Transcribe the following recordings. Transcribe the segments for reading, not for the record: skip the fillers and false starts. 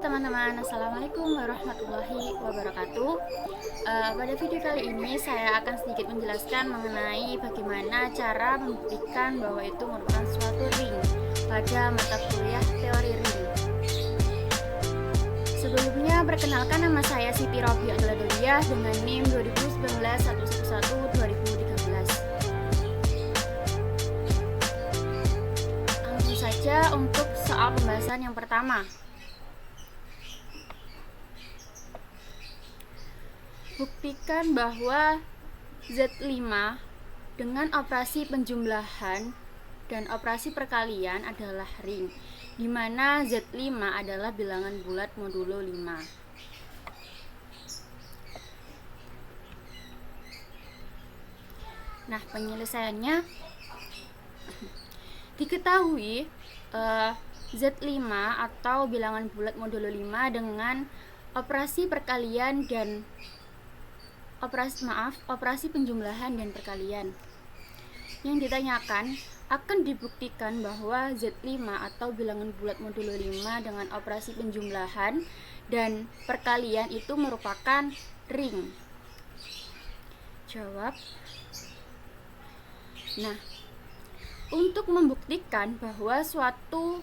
teman-teman, assalamualaikum warahmatullahi wabarakatuh. Pada video kali ini saya akan sedikit menjelaskan mengenai bagaimana cara membuktikan bahwa itu merupakan suatu ring pada mata kuliah teori ring. Sebelumnya, perkenalkan, nama saya Siti Robi Adladoliah dengan NIM 201911112013. Langsung saja untuk soal pembahasan yang pertama. Buktikan bahwa Z5 dengan operasi penjumlahan dan operasi perkalian adalah ring, di mana Z5 adalah bilangan bulat modulo 5. Nah, penyelesaiannya diketahui Z5 atau bilangan bulat modulo 5 dengan operasi perkalian dan operasi penjumlahan dan perkalian. Yang ditanyakan akan dibuktikan bahwa Z5 atau bilangan bulat modulo 5 dengan operasi penjumlahan dan perkalian itu merupakan ring. Jawab. Nah, untuk membuktikan bahwa suatu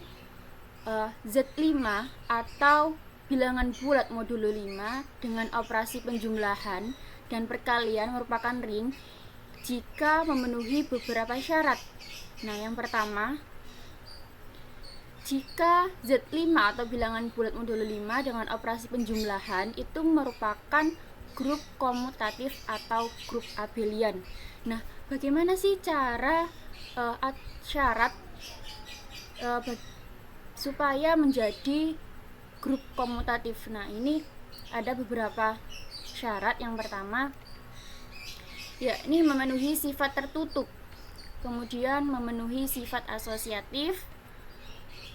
Z5 atau bilangan bulat modulo 5 dengan operasi penjumlahan dan perkalian merupakan ring jika memenuhi beberapa syarat. Nah, yang pertama, jika Z5 atau bilangan bulat modulo 5 dengan operasi penjumlahan itu merupakan grup komutatif atau grup abelian. Nah, bagaimana sih cara syarat supaya menjadi grup komutatif? Nah, ini ada beberapa syarat. Yang pertama, yakni memenuhi sifat tertutup, kemudian memenuhi sifat asosiatif,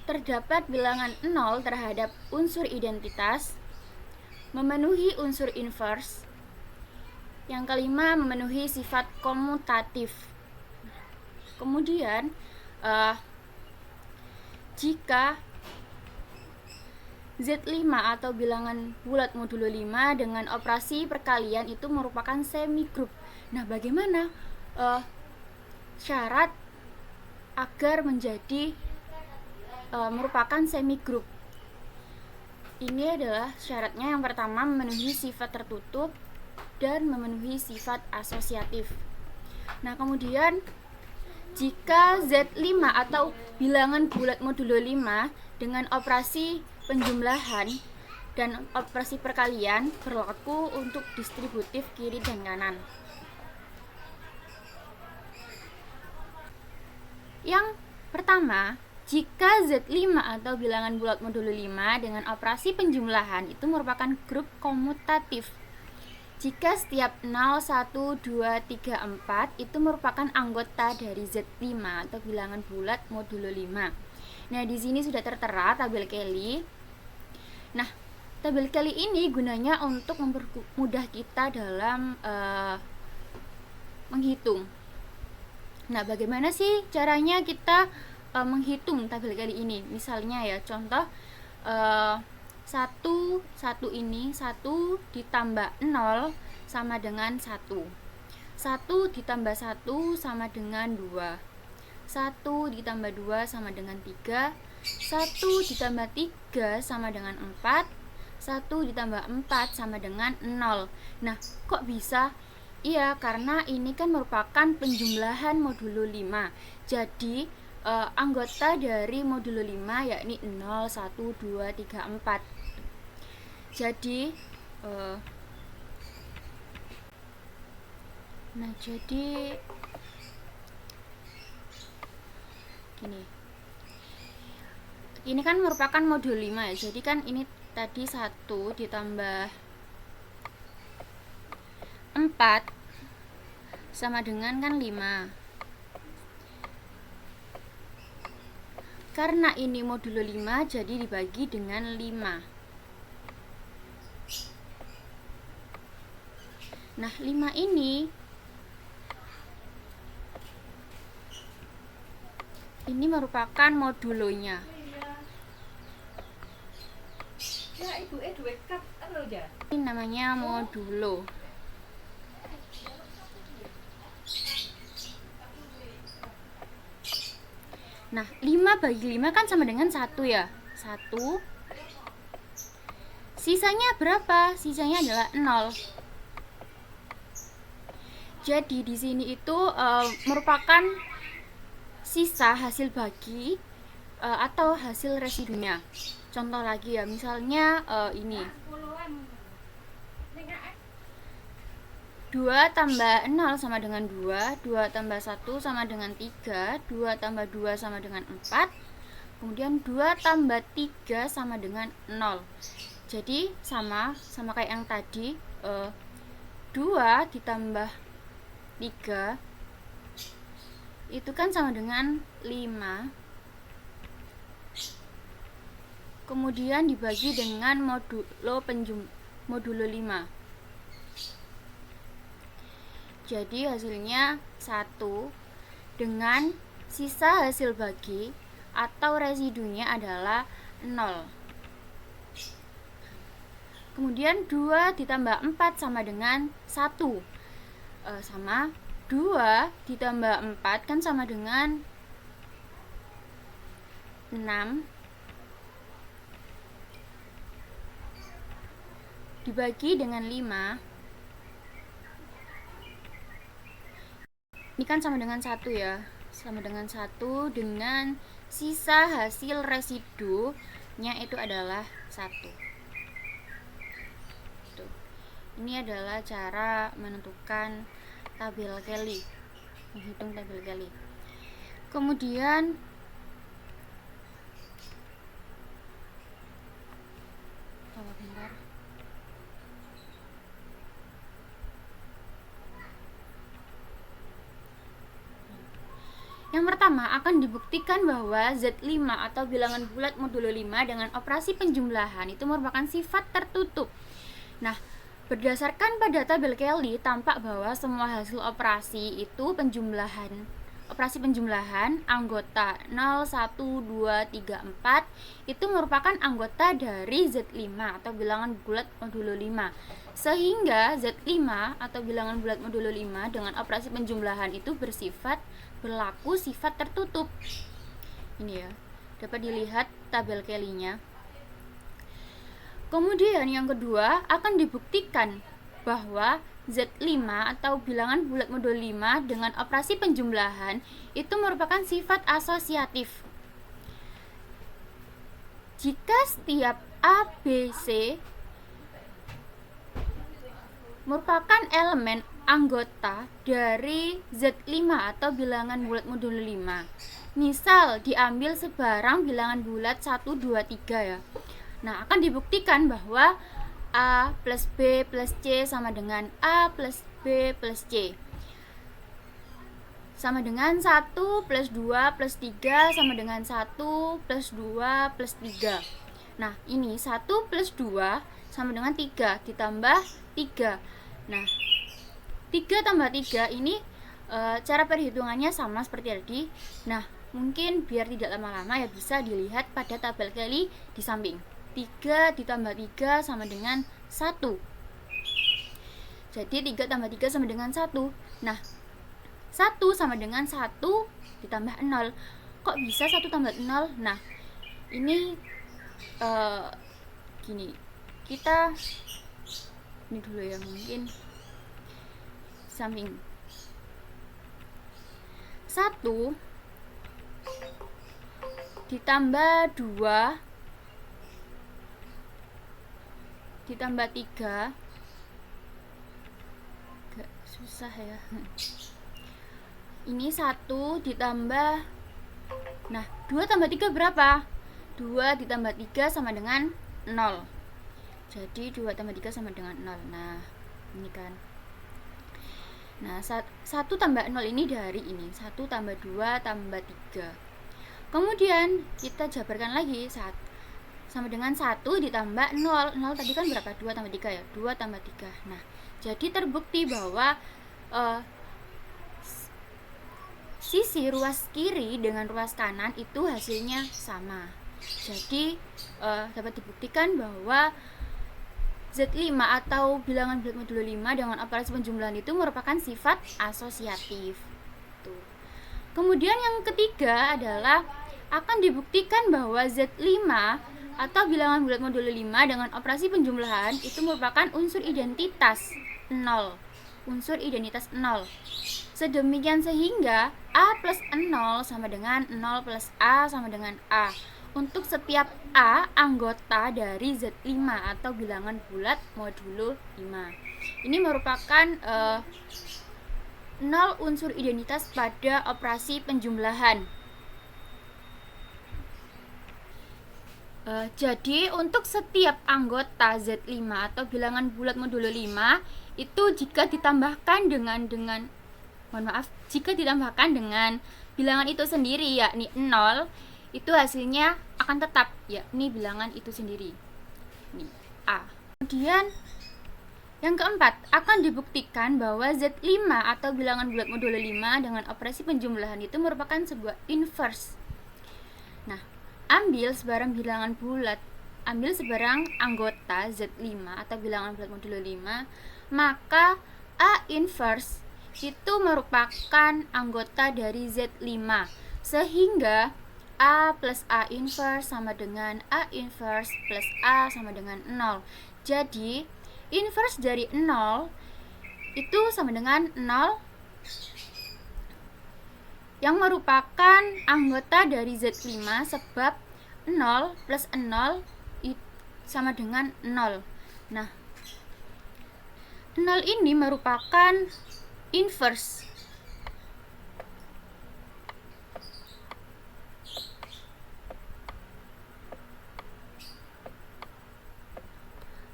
terdapat bilangan 0 terhadap unsur identitas, memenuhi unsur inverse. Yang kelima, memenuhi sifat komutatif. Kemudian jika Z5 atau bilangan bulat modulo 5 dengan operasi perkalian itu merupakan semigrup. Nah, bagaimana syarat agar menjadi merupakan semigrup? Ini adalah syaratnya. Yang pertama, memenuhi sifat tertutup dan memenuhi sifat asosiatif. Nah, kemudian jika Z5 atau bilangan bulat modulo 5 dengan operasi penjumlahan dan operasi perkalian berlaku untuk distributif kiri dan kanan. Yang pertama, jika Z5 atau bilangan bulat modulo 5 dengan operasi penjumlahan itu merupakan grup komutatif. Jika setiap 0, 1, 2, 3, 4 itu merupakan anggota dari Z5 atau bilangan bulat modulo 5. Nah, di sini sudah tertera tabel Kelly. Nah, tabel Kelly ini gunanya untuk mempermudah kita dalam menghitung. Nah, bagaimana sih caranya kita menghitung tabel Kelly ini? Misalnya ya, contoh 1 ini 1 ditambah 0 sama dengan 1. 1 ditambah 1 sama dengan 2. 1 ditambah 2 sama dengan 3. 1 ditambah 3 sama dengan 4. 1 ditambah 4 sama dengan 0. Nah, kok bisa? Iya, karena ini kan merupakan penjumlahan modulo 5. Jadi anggota dari modulo 5 yakni 0, 1, 2, 3, 4. Jadi gini. Ini kan merupakan modul 5 ya. Jadi kan ini tadi 1 ditambah 4 sama dengan kan 5. Karena ini modulo 5 jadi dibagi dengan 5. Nah, 5 ini merupakan modulonya. Ini namanya modulo. Nah, 5 bagi 5 kan sama dengan 1 ya. 1. Sisanya berapa? Sisanya adalah 0. Jadi di sini itu merupakan sisa hasil bagi atau hasil residunya. Contoh lagi ya, misalnya ini 2 tambah 0 sama dengan 2, 2 tambah 1 sama dengan 3, 2 tambah 2 sama dengan 4, kemudian 2 tambah 3 sama dengan 0. Jadi sama kayak yang tadi, 2 ditambah 3 itu kan sama dengan 5, kemudian dibagi dengan modulo 5. Jadi hasilnya 1 dengan sisa hasil bagi atau residunya adalah 0. Kemudian 2 ditambah 4 sama dengan 1. Sama 2 ditambah 4 kan sama dengan 6 dibagi dengan 5. Ini kan sama dengan 1 ya. Sama dengan 1 dengan sisa hasil residunya itu adalah 1. Tuh. Ini adalah cara menentukan tabel Kelly. Menghitung tabel Kelly. Kemudian bentar. Yang pertama, akan dibuktikan bahwa Z5 atau bilangan bulat modulo 5 dengan operasi penjumlahan itu merupakan sifat tertutup. Nah, berdasarkan pada tabel Kelly, tampak bahwa semua hasil operasi itu operasi penjumlahan anggota 0, 1, 2, 3, 4 itu merupakan anggota dari Z5 atau bilangan bulat modulo 5. Sehingga Z5 atau bilangan bulat modulo 5 dengan operasi penjumlahan itu berlaku sifat tertutup. Ini ya, dapat dilihat tabel Kelly-nya. Kemudian yang kedua, akan dibuktikan bahwa Z5 atau bilangan bulat modulo 5 dengan operasi penjumlahan itu merupakan sifat asosiatif. Jika setiap A, B, C merupakan elemen anggota dari Z5 atau bilangan bulat modulo 5. Misal diambil sebarang bilangan bulat 1, 2, 3 ya. Nah, akan dibuktikan bahwa A plus B plus C sama dengan A plus B plus C. Sama dengan 1 plus 2 plus 3 sama dengan 1 plus 2 plus 3. Nah, ini 1 plus 2 sama dengan 3 ditambah 3. Nah, 3 tambah 3 ini cara perhitungannya sama seperti tadi. Nah, mungkin biar tidak lama-lama ya bisa dilihat pada tabel Kelly di samping. 3 ditambah 3 sama dengan 1. Jadi 3 tambah 3 sama dengan 1. Nah, 1 sama dengan 1 ditambah 0. Kok bisa 1 tambah 0? Nah, ini gini. Kita ini dulu ya, mungkin samping 1 ditambah 2 ditambah 3 agak susah ya. Ini 1 ditambah, nah 2 tambah 3 berapa? 2 ditambah 3 sama dengan 0. Jadi 2 tambah 3 sama dengan 0. Nah, ini kan. Nah, 1 tambah 0 ini dari ini. 1 tambah 2 tambah 3. Kemudian kita jabarkan lagi. Sama dengan 1 ditambah 0. 0 tadi kan berapa? 2 tambah 3 ya? 2 tambah 3. Nah, jadi terbukti bahwa sisi ruas kiri dengan ruas kanan itu hasilnya sama. Jadi dapat dibuktikan bahwa Z5 atau bilangan bulat modulo 5 dengan operasi penjumlahan itu merupakan sifat asosiatif. Tuh. Kemudian yang ketiga adalah akan dibuktikan bahwa Z5 atau bilangan bulat modulo 5 dengan operasi penjumlahan itu merupakan unsur identitas 0. Unsur identitas 0. Sedemikian sehingga A plus 0 sama dengan 0 plus A sama dengan A. Untuk setiap A anggota dari Z5 atau bilangan bulat modulo 5. Ini merupakan 0 unsur identitas pada operasi penjumlahan. Jadi untuk setiap anggota Z5 atau bilangan bulat modulo 5 itu jika ditambahkan jika ditambahkan dengan bilangan itu sendiri yakni 0, itu hasilnya akan tetap yakni bilangan itu sendiri. Ini A. Kemudian yang keempat, akan dibuktikan bahwa Z5 atau bilangan bulat modulo 5 dengan operasi penjumlahan itu merupakan sebuah inverse. Nah, ambil sebarang anggota Z5 atau bilangan bulat modulo 5, maka A inverse itu merupakan anggota dari Z5, sehingga A plus A inverse sama dengan A inverse plus A sama dengan 0. Jadi inverse dari 0 itu sama dengan 0 yang merupakan anggota dari Z5, sebab 0 plus 0 sama dengan 0. Nah, 0 ini merupakan inverse.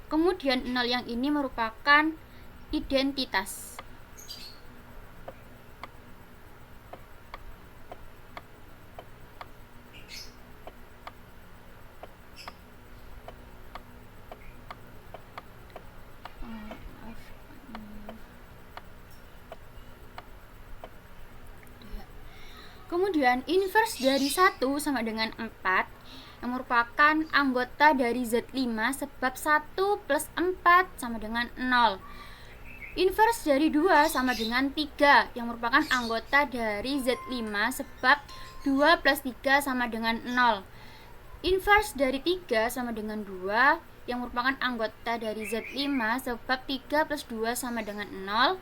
Kemudian 0 yang ini merupakan identitas. Kemudian inverse dari 1 sama dengan 4 yang merupakan anggota dari Z5, sebab 1 plus 4 sama dengan 0. Inverse dari 2 sama dengan 3 yang merupakan anggota dari Z5, sebab 2 plus 3 sama dengan 0. Inverse dari 3 sama dengan 2 yang merupakan anggota dari Z5, sebab 3 plus 2 sama dengan 0.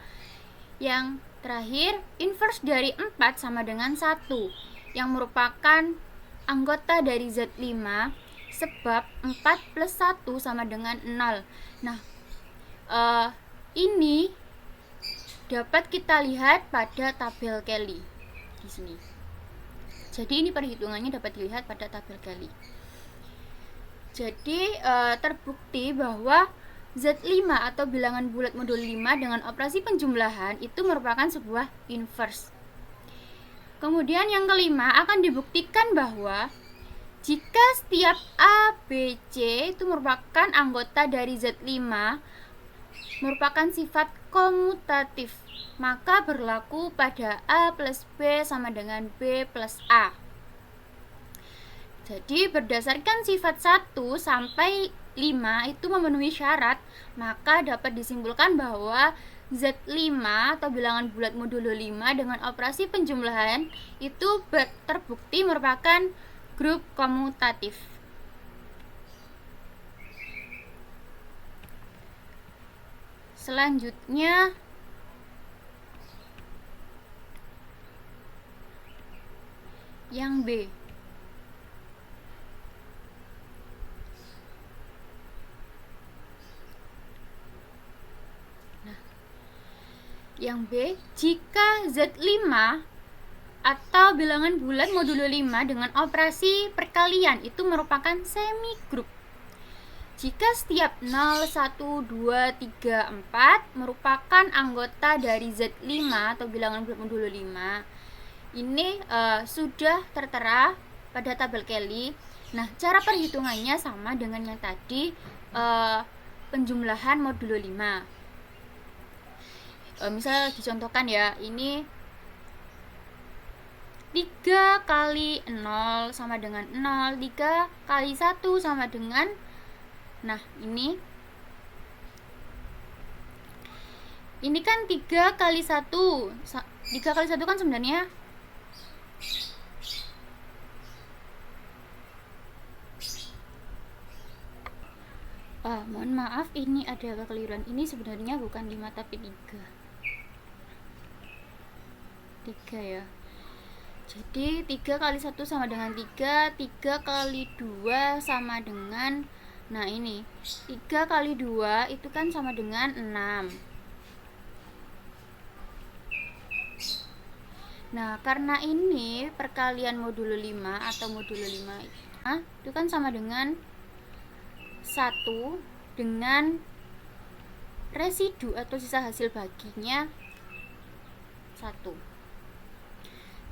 Yang terakhir, inverse dari 4 sama dengan 1 yang merupakan anggota dari Z5, sebab 4 plus 1 sama dengan 0. Nah, ini dapat kita lihat pada tabel Kelly di sini. Jadi ini perhitungannya dapat dilihat pada tabel Kelly. Jadi terbukti bahwa Z5 atau bilangan bulat modulo 5 dengan operasi penjumlahan itu merupakan sebuah inverse. Kemudian yang kelima, akan dibuktikan bahwa jika setiap A, B, C itu merupakan anggota dari Z5 merupakan sifat komutatif, maka berlaku pada A plus B sama dengan B plus A. Jadi berdasarkan sifat 1 sampai 5 itu memenuhi syarat, maka dapat disimpulkan bahwa Z5 atau bilangan bulat modulo 5 dengan operasi penjumlahan itu terbukti merupakan grup komutatif. Selanjutnya yang B. Yang B, jika Z5 atau bilangan bulat modulo 5 dengan operasi perkalian itu merupakan semigrup. Jika setiap 0, 1, 2, 3, 4 merupakan anggota dari Z5 atau bilangan bulat modulo 5, ini sudah tertera pada tabel Kelly. Nah, cara perhitungannya sama dengan yang tadi, penjumlahan modulo 5. Misal dicontohkan ya, ini 3 kali 0 sama dengan 0, 3 kali 1 sama dengan, nah ini kan 3 kali 1, 3 kali 1 kan sebenarnya mohon maaf, ini ada kekeliruan. Ini sebenarnya bukan 5 tapi 3 ya. Jadi 3 kali 1 sama dengan 3, 3 kali 2 sama dengan, nah ini 3 kali 2 itu kan sama dengan 6. Nah, karena ini perkalian modulo 5 atau modulo 5 itu kan sama dengan 1 dengan residu atau sisa hasil baginya 1.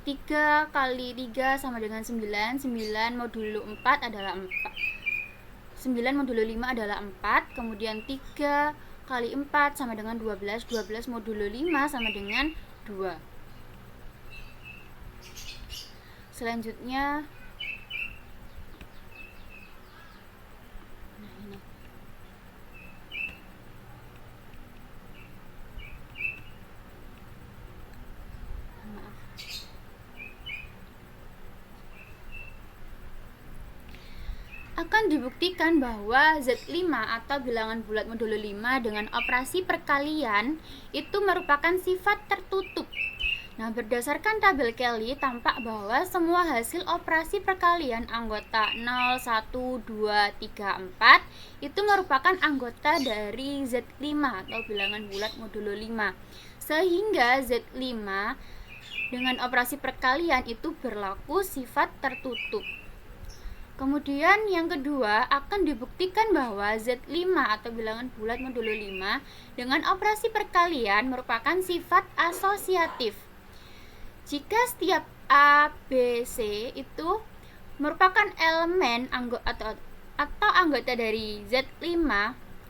3 kali 3 sama dengan 9, 9 modulo 4 adalah 4, 9 modulo 5 adalah 4, kemudian 3 kali 4 sama dengan 12, 12 modulo 5 sama dengan 2. Selanjutnya, nah ini maaf. Akan dibuktikan bahwa Z5 atau bilangan bulat modulo 5 dengan operasi perkalian itu merupakan sifat tertutup. Nah, berdasarkan tabel Kelly, tampak bahwa semua hasil operasi perkalian anggota 0, 1, 2, 3, 4 itu merupakan anggota dari Z5 atau bilangan bulat modulo 5. Sehingga Z5 dengan operasi perkalian itu berlaku sifat tertutup. Kemudian yang kedua, akan dibuktikan bahwa Z5 atau bilangan bulat modulo 5 dengan operasi perkalian merupakan sifat asosiatif. Jika setiap A, B, C itu merupakan elemen atau anggota dari Z5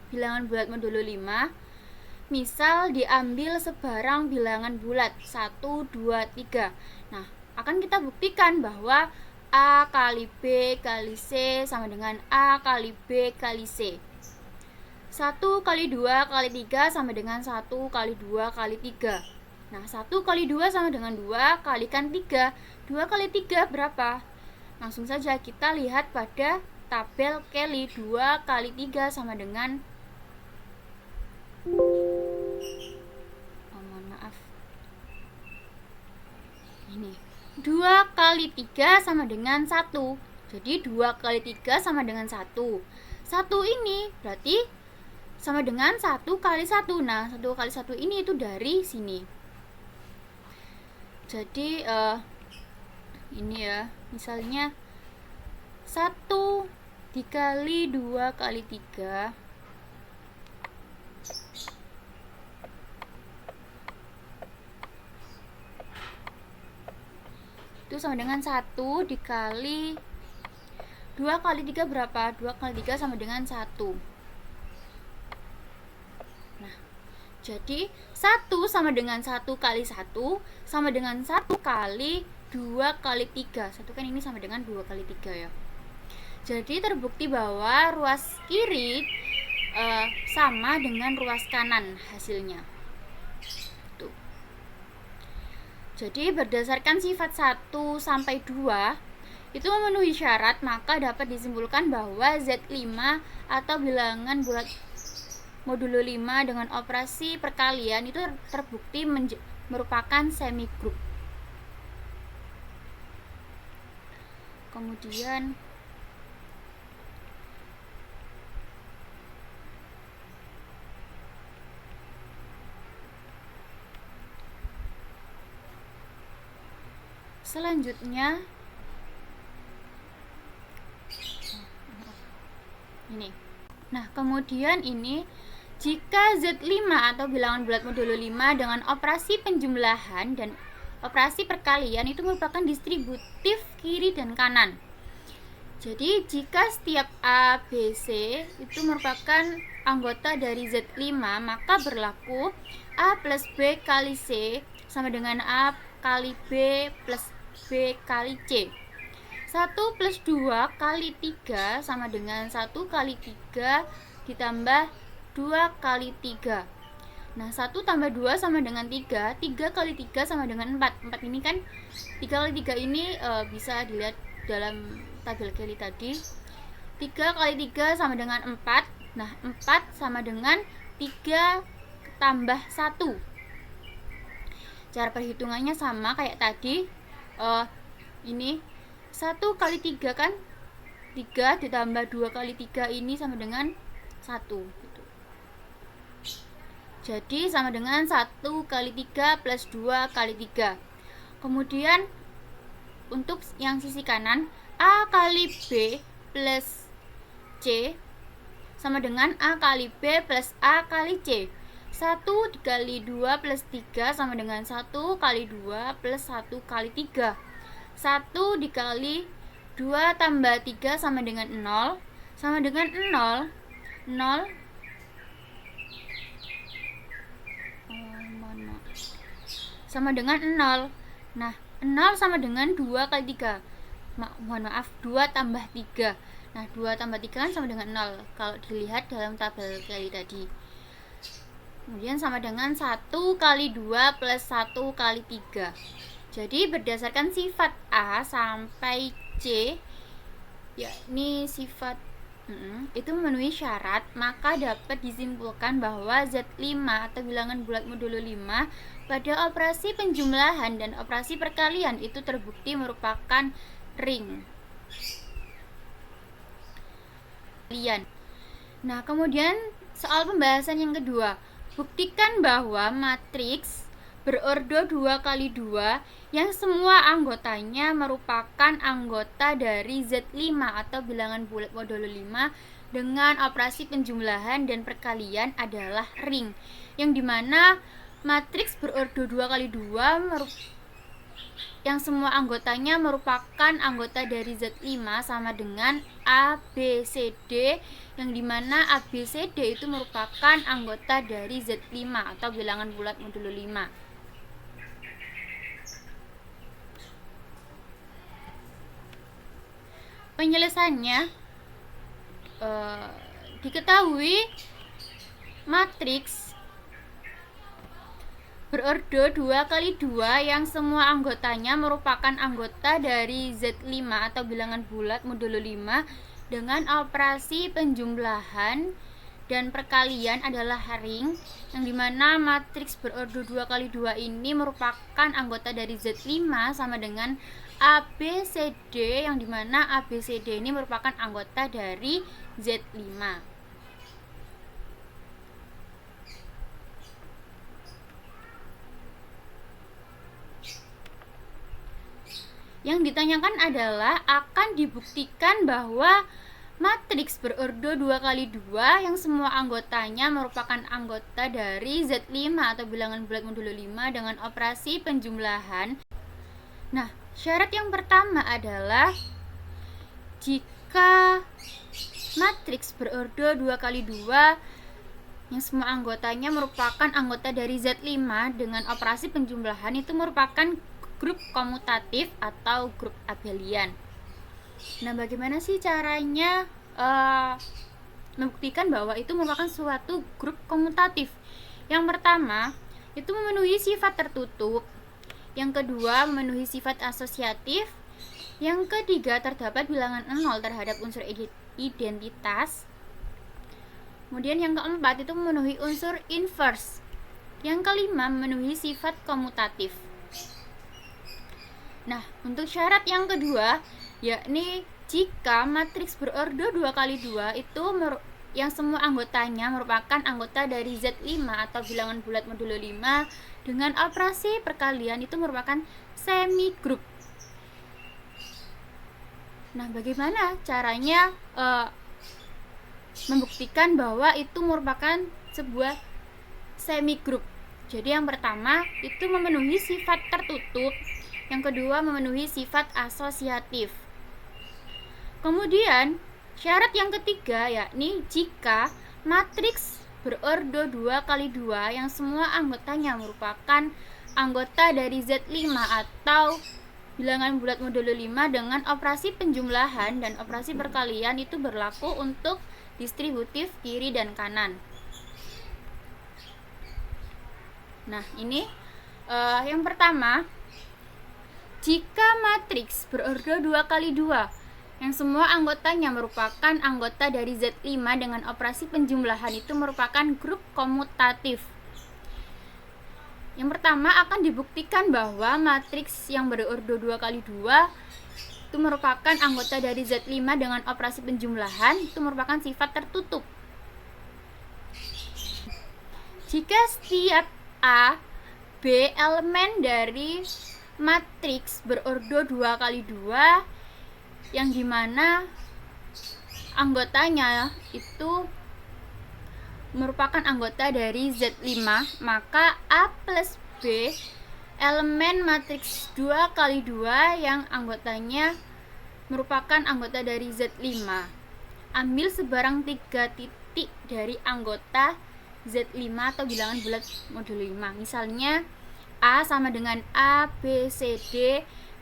bilangan bulat modulo 5, misal diambil sebarang bilangan bulat 1, 2, 3. Nah, akan kita buktikan bahwa A kali B kali C sama dengan A kali B kali C. 1 kali 2 kali 3 sama dengan 1 kali 2 kali 3. Nah, 1 kali 2 sama dengan 2, kalikan 3. 2 kali 3 berapa? Langsung saja kita lihat pada tabel Kelly. 2 kali 3 sama dengan, mohon maaf, ini 2 kali 3 sama dengan 1. Jadi 2 kali 3 sama dengan 1. 1 ini berarti sama dengan 1 kali 1. Nah, 1 kali 1 ini itu dari sini. Jadi ini ya, misalnya 1 dikali 2 kali 3 itu sama dengan 1 dikali 2 kali 3 berapa? 2 kali 3 sama dengan 1. Nah, jadi 1 sama dengan 1 kali 1 sama dengan 1 kali 2 kali 3. 1 kan ini sama dengan 2 kali 3 ya. Jadi terbukti bahwa ruas kiri sama dengan ruas kanan hasilnya. Tuh. Jadi berdasarkan sifat 1 sampai 2 itu memenuhi syarat, maka dapat disimpulkan bahwa Z5 atau bilangan bulat modulo 5 dengan operasi perkalian itu terbukti merupakan semigroup. Kemudian selanjutnya ini. Nah, kemudian ini jika Z5 atau bilangan bulat modulo 5 dengan operasi penjumlahan dan operasi perkalian itu merupakan distributif kiri dan kanan. Jadi jika setiap A, B, C itu merupakan anggota dari Z5, maka berlaku A plus B kali C sama dengan A kali B plus B kali C. 1 plus 2 kali 3 sama dengan 1 kali 3 ditambah 2 kali 3. Nah, 1 tambah 2 sama dengan 3, 3 kali 3 sama dengan 4. 4 ini kan 3 kali 3 ini bisa dilihat dalam tabel Kelly tadi. 3 kali 3 sama dengan 4. Nah, 4 sama dengan 3 tambah 1. Cara perhitungannya sama kayak tadi. Ini 1 kali 3 kan 3 ditambah 2 kali 3 ini sama dengan 1 gitu. Jadi sama dengan 1 kali 3 plus 2 kali 3. Kemudian untuk yang sisi kanan, A kali B plus C sama dengan A kali B plus A kali C. 1 dikali 2 plus 3 sama dengan 1 kali 2 plus 1 kali 3. 1 dikali 2 tambah 3 sama dengan 0. Sama dengan 0. 0 sama dengan 0. Nah, 0 sama dengan 2 kali 3. Mohon maaf, 2 tambah 3. Nah, 2 tambah 3 kan sama dengan 0 kalau dilihat dalam tabel Kelly tadi. Kemudian sama dengan 1 kali 2 plus 1 kali 3. Jadi berdasarkan sifat A sampai C, yakni sifat itu memenuhi syarat, maka dapat disimpulkan bahwa Z5 atau bilangan bulat modulo 5 pada operasi penjumlahan dan operasi perkalian itu terbukti merupakan ring. Nah, kemudian soal pembahasan yang kedua, buktikan bahwa matriks berordo 2 kali 2 yang semua anggotanya merupakan anggota dari Z5 atau bilangan bulat modulo 5 dengan operasi penjumlahan dan perkalian adalah ring, yang dimana matriks berordo 2 kali 2 yang semua anggotanya merupakan anggota dari Z5 sama dengan A, B, C, D, yang dimana A, B, C, D itu merupakan anggota dari Z5 atau bilangan bulat modulo 5. Penyelesaiannya diketahui matriks berordo 2 kali 2 yang semua anggotanya merupakan anggota dari Z5 atau bilangan bulat modulo 5 dengan operasi penjumlahan dan perkalian adalah ring, yang dimana matriks berordo 2 kali 2 ini merupakan anggota dari Z5 sama dengan A, B, C, D, yang dimana A, B, C, D ini merupakan anggota dari Z5. Yang ditanyakan adalah akan dibuktikan bahwa matriks berordo 2 kali 2 yang semua anggotanya merupakan anggota dari Z5 atau bilangan bulat modulo 5 dengan operasi penjumlahan. Nah, syarat yang pertama adalah jika matriks berordo 2 kali 2 yang semua anggotanya merupakan anggota dari Z5 dengan operasi penjumlahan itu merupakan grup komutatif atau grup abelian. Nah, bagaimana sih caranya membuktikan bahwa itu merupakan suatu grup komutatif? Yang pertama, itu memenuhi sifat tertutup. Yang kedua, memenuhi sifat asosiatif. Yang ketiga, terdapat bilangan 0 terhadap unsur identitas. Kemudian yang keempat, itu memenuhi unsur inverse. Yang kelima, memenuhi sifat komutatif. Nah, untuk syarat yang kedua, yakni jika matriks berordo 2 kali 2 itu yang semua anggotanya merupakan anggota dari Z5 atau bilangan bulat modulo 5 dengan operasi perkalian itu merupakan semi group. Nah, bagaimana caranya membuktikan bahwa itu merupakan sebuah semi group? Jadi yang pertama itu memenuhi sifat tertutup. Yang kedua memenuhi sifat asosiatif. Kemudian syarat yang ketiga yakni jika matriks berordo 2 kali 2 yang semua anggotanya merupakan anggota dari Z5 atau bilangan bulat modulo 5 dengan operasi penjumlahan dan operasi perkalian itu berlaku untuk distributif kiri dan kanan. Nah, ini yang pertama, jika matriks berordo 2 kali 2 yang semua anggotanya merupakan anggota dari Z5 dengan operasi penjumlahan itu merupakan grup komutatif. Yang pertama akan dibuktikan bahwa matriks yang berordo 2 kali 2 itu merupakan anggota dari Z5 dengan operasi penjumlahan, itu merupakan sifat tertutup. Jika setiap A, B elemen dari matriks berordo 2 kali 2 yang dimana anggotanya itu merupakan anggota dari Z5, maka A plus B elemen matriks 2 kali 2 yang anggotanya merupakan anggota dari Z5. Ambil sebarang 3 titik dari anggota Z5 atau bilangan bulat modulo 5. Misalnya A sama dengan A, B, C, D,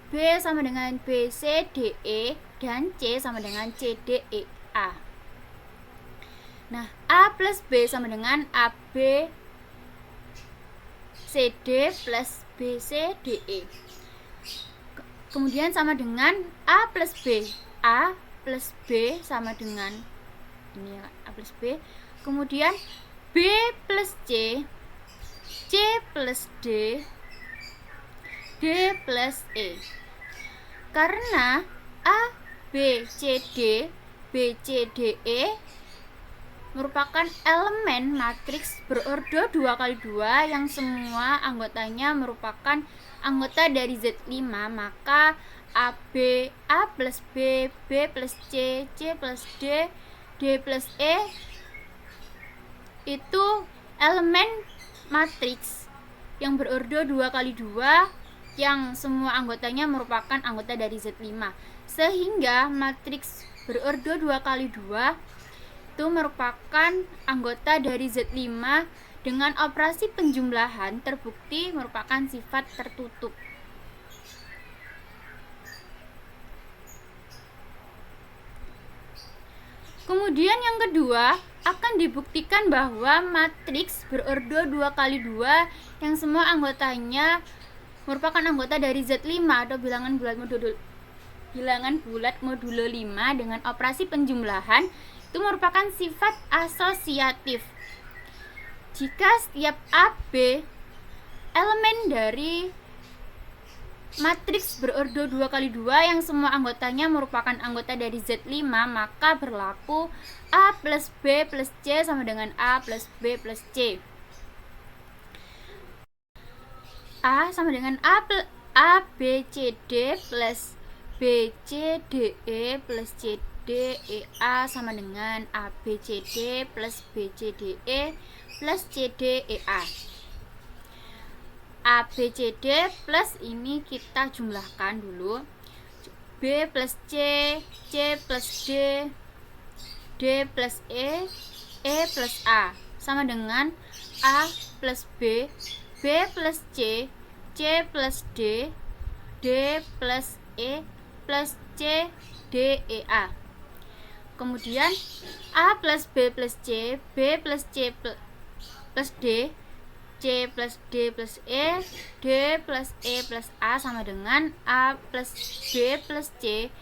B sama dengan B, C, D, E, dan C sama dengan C, D, E, A. Nah, A plus B sama dengan AB CD plus BC DE. Kemudian sama dengan A plus B. A plus B sama dengan ini ya, A plus B. Kemudian B plus C, C plus D, D plus E. Karena A, B, C, D, B, C, D, E merupakan elemen matriks berordo 2 kali 2 yang semua anggotanya merupakan anggota dari Z5, maka AB, A plus B, B plus C, C plus D, D plus E itu elemen matriks yang berordo 2 kali 2 yang semua anggotanya merupakan anggota dari Z5, sehingga matriks berordo 2 kali 2 itu merupakan anggota dari Z5 dengan operasi penjumlahan terbukti merupakan sifat tertutup. Kemudian yang kedua akan dibuktikan bahwa matriks berordo 2 kali 2 yang semua anggotanya merupakan anggota dari Z5 atau bilangan bulat modulo 5 dengan operasi penjumlahan itu merupakan sifat asosiatif. Jika setiap AB elemen dari matriks berordo 2 kali 2 yang semua anggotanya merupakan anggota dari Z5, maka berlaku A plus B plus C sama dengan A plus B plus C. A sama dengan A B C D plus B C D E plus C D E A sama dengan A B C D plus B C D E plus C D E A. A B C D plus ini kita jumlahkan dulu. B plus C, C plus D, D plus E, E plus A sama dengan A plus B, B plus C, C plus D, D plus E plus C D E A. Kemudian A plus B plus C, B plus C plus D, C plus D plus E, D plus E plus A sama dengan A plus B plus C,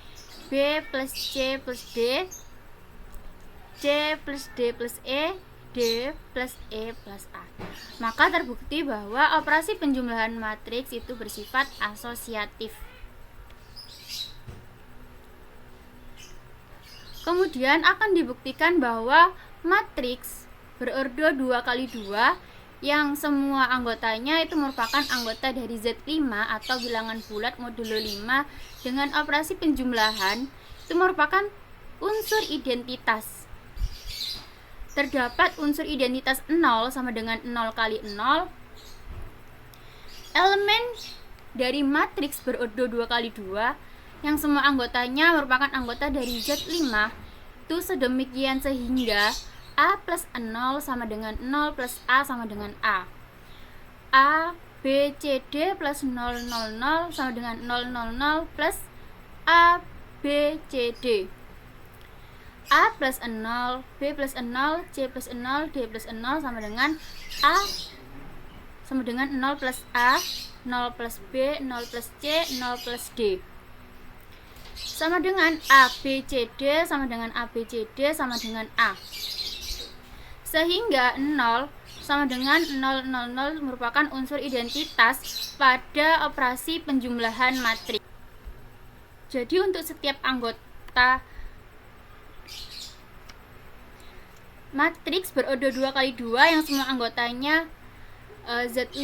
B plus C plus D, C plus D plus E, D plus E plus A. Maka terbukti bahwa operasi penjumlahan matriks itu bersifat asosiatif. Kemudian akan dibuktikan bahwa matriks berordo 2 kali 2 yang semua anggotanya itu merupakan anggota dari Z5 atau bilangan bulat modulo 5 dengan operasi penjumlahan itu merupakan unsur identitas. Terdapat unsur identitas 0 sama dengan 0 kali 0. Elemen dari matriks berordo 2 kali 2 yang semua anggotanya merupakan anggota dari Z5 itu sedemikian sehingga A plus 0 sama dengan 0 plus A sama dengan A. A BCD plus 0, 0, 0 sama dengan 0, 0, 0 plus ABCD. A plus 0, B plus 0, C plus 0, D plus 0 sama dengan A sama dengan 0 plus A, 0 plus B, 0 plus C, 0 plus D. Sama dengan ABCD sama dengan ABCD sama dengan A. Sehingga 0 sama dengan 0, 0, 0 merupakan unsur identitas pada operasi penjumlahan matriks. Jadi untuk setiap anggota matriks berordo 2x2 yang semua anggotanya Z5,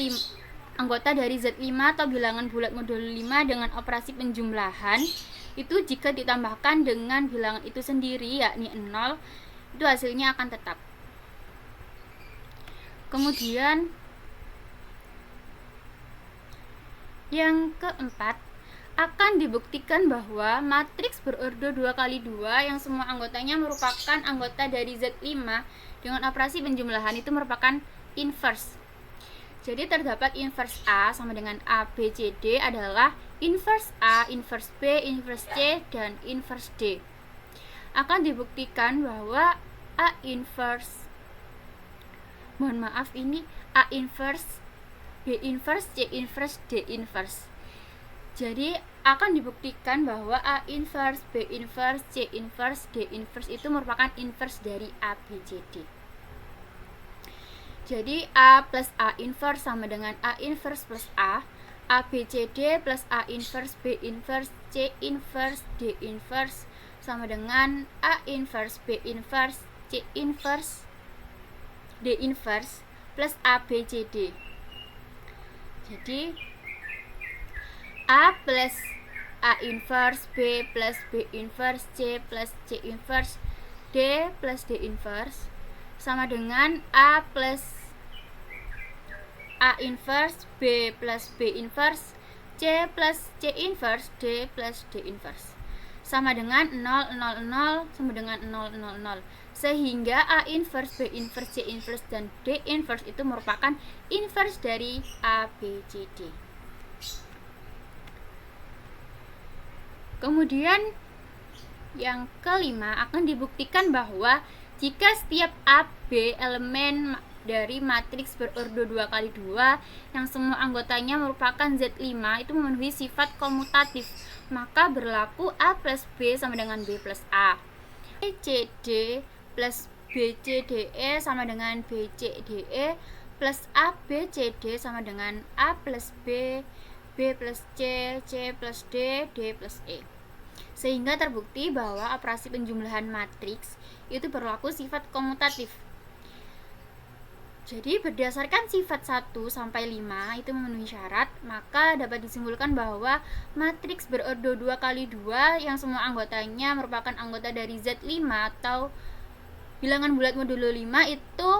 anggota dari Z5 atau bilangan bulat modulo 5 dengan operasi penjumlahan, itu jika ditambahkan dengan bilangan itu sendiri yakni 0, itu hasilnya akan tetap. Kemudian yang keempat, akan dibuktikan bahwa matriks berordo 2x2 yang semua anggotanya merupakan anggota dari Z5 dengan operasi penjumlahan itu merupakan inverse. Jadi terdapat inverse A sama dengan A, B, C, D adalah inverse A, inverse B, inverse C, dan inverse D. Akan dibuktikan bahwa A inverse, mohon maaf ini A inverse, B inverse, C inverse, D inverse. Jadi akan dibuktikan bahwa A inverse, B inverse, C inverse, D inverse itu merupakan inverse dari A, B, C, D. Jadi A plus A inverse sama dengan A inverse plus A B, C, D plus A inverse, B inverse, C inverse, D inverse sama dengan A inverse, B inverse, C inverse, D inverse plus A, B, C, D. Jadi A plus A inverse, B plus B inverse, C plus C inverse, D plus D inverse sama dengan A plus A inverse, B plus B inverse, C plus C inverse, D plus D inverse sama dengan 0, 0, 0 sama dengan 0, 0, 0. Sehingga A inverse, B inverse, C inverse, dan D inverse itu merupakan inverse dari A, B, C, D. Kemudian yang kelima, akan dibuktikan bahwa jika setiap AB elemen dari matriks berordo 2x2 yang semua anggotanya merupakan Z5 itu memenuhi sifat komutatif, maka berlaku A plus B sama dengan B plus A. BCD plus BCDE sama dengan BCDE plus ABCD sama dengan A plus B, B plus C, C plus D, D plus E. Sehingga terbukti bahwa operasi penjumlahan matriks itu berlaku sifat komutatif. Jadi berdasarkan sifat 1 sampai 5 itu memenuhi syarat, maka dapat disimpulkan bahwa matriks berordo 2x2 yang semua anggotanya merupakan anggota dari Z5 atau bilangan bulat modulo 5 itu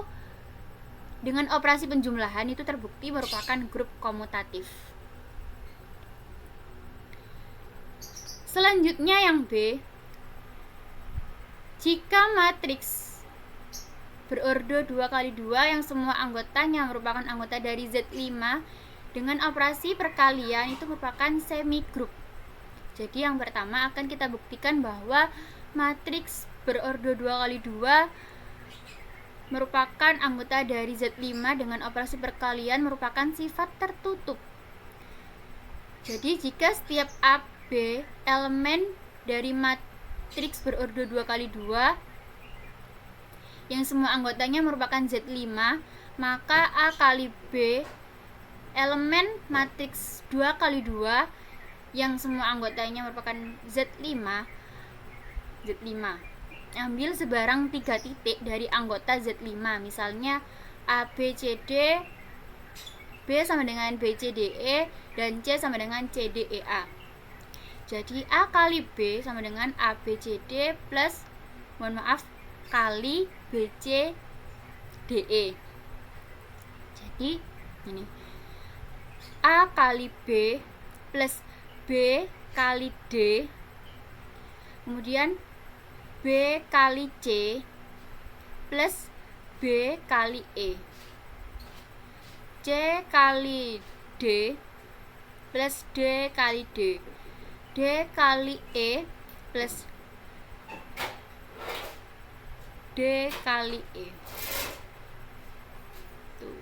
dengan operasi penjumlahan itu terbukti merupakan grup komutatif. Selanjutnya yang B, jika matriks berordo 2x2 yang semua anggotanya merupakan anggota dari Z5 dengan operasi perkalian itu merupakan semi group. Jadi yang pertama akan kita buktikan bahwa matriks berordo 2x2 merupakan anggota dari Z5 dengan operasi perkalian merupakan sifat tertutup. Jadi jika setiap AB elemen dari matriks berordo 2x2 yang semua anggotanya merupakan Z5, maka A kali B elemen matriks 2x2 yang semua anggotanya merupakan Z5. Ambil sebarang 3 titik dari anggota Z5, misalnya A, B, C, D, B sama dengan B, C, D, E, dan C sama dengan C, D, E, A. Jadi A kali B sama dengan A, B, C, D plus, kali B, C, D, E. Jadi ini A kali B plus B kali D, kemudian B kali C plus B kali E, C kali D plus D kali D. D kali E plus D kali E. Tuh.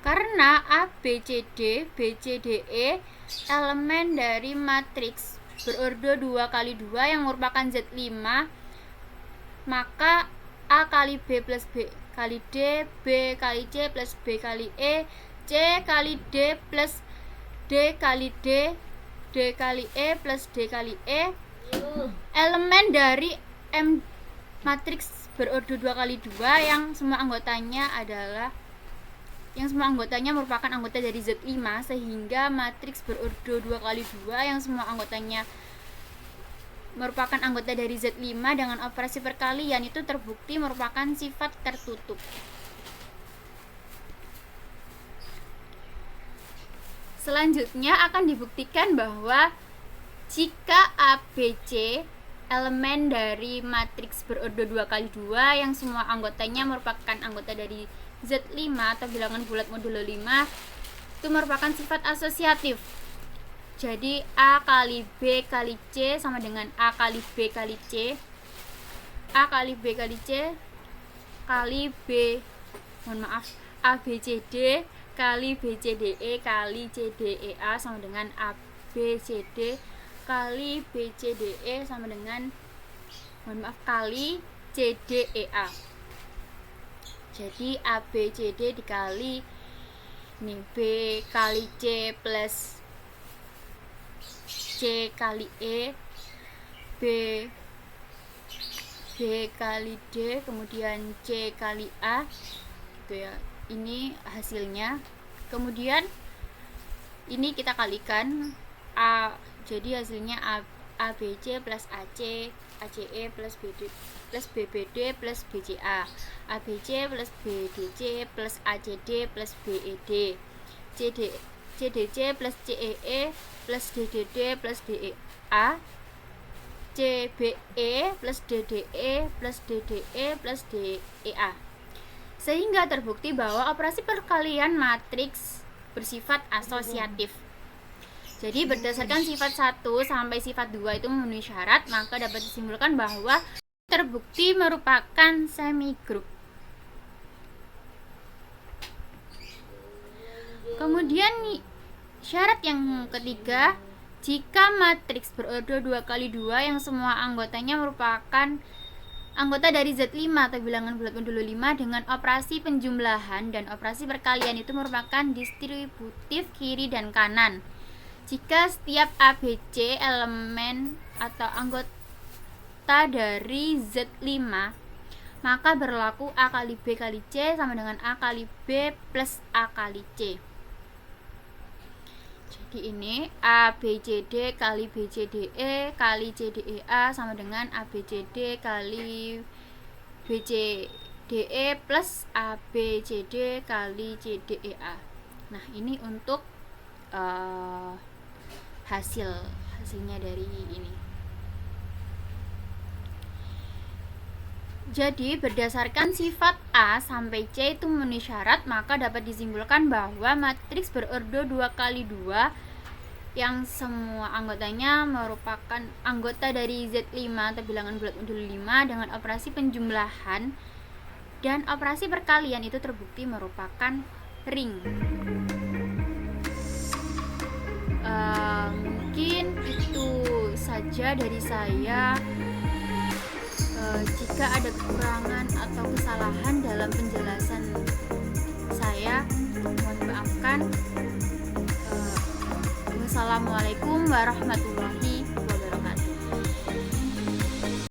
Karena ABCD, BCDE elemen dari matriks berordo 2 kali 2 yang merupakan Z5, maka A kali B plus B kali D, B kali C plus B kali E, C kali D plus D kali D, D kali E plus D kali E elemen dari M matriks berordo 2 kali 2 yang semua anggotanya merupakan anggota dari Z5, sehingga matriks berordo 2 kali 2 yang semua anggotanya merupakan anggota dari Z5 dengan operasi perkalian itu terbukti merupakan sifat tertutup. Selanjutnya akan dibuktikan bahwa jika ABC elemen dari matriks berordo 2 kali 2 yang semua anggotanya merupakan anggota dari Z5 atau bilangan bulat modulo 5 itu merupakan sifat asosiatif. Jadi A kali B kali C sama dengan A kali B kali C, A kali B kali C kali B, ABCD kali BCDE kali CDEA sama dengan ABCD kali BCDE sama dengan kali CDEA. Jadi ABCD dikali nih B kali C plus C kali E, B kali D, kemudian C kali A gitu ya. Ini hasilnya. Kemudian ini kita kalikan A, jadi hasilnya ABC plus AC, ACE plus BBD plus BCA, ABC plus BDC plus ACD plus BED, CDC plus CEE plus DDD plus DEA, CBE plus DDE plus DDE plus DEA. Sehingga terbukti bahwa operasi perkalian matriks bersifat asosiatif. Jadi berdasarkan sifat 1 sampai sifat 2 itu memenuhi syarat, maka dapat disimpulkan bahwa terbukti merupakan semigroup. Kemudian syarat yang ketiga, jika matriks berordo 2 kali 2 yang semua anggotanya merupakan anggota dari Z5 atau bilangan bulat modulo 5 dengan operasi penjumlahan dan operasi perkalian itu merupakan distributif kiri dan kanan. Jika setiap ABC elemen atau anggota dari Z5, maka berlaku A kali B kali C sama dengan A kali B plus A kali C. Jadi ini ABCD kali BCDE kali CDEA sama dengan ABCD kali BCDE plus ABCD kali CDEA. Nah, ini untuk hasilnya dari ini. Jadi berdasarkan sifat A sampai C itu memenuhi syarat, maka dapat disimpulkan bahwa matriks berordo 2 kali 2 yang semua anggotanya merupakan anggota dari Z5 atau bilangan bulat modulo 5 dengan operasi penjumlahan dan operasi perkalian itu terbukti merupakan ring. Mungkin itu saja dari saya. Jika ada kekurangan atau kesalahan dalam penjelasan saya, mohon maafkan. Wassalamualaikum warahmatullahi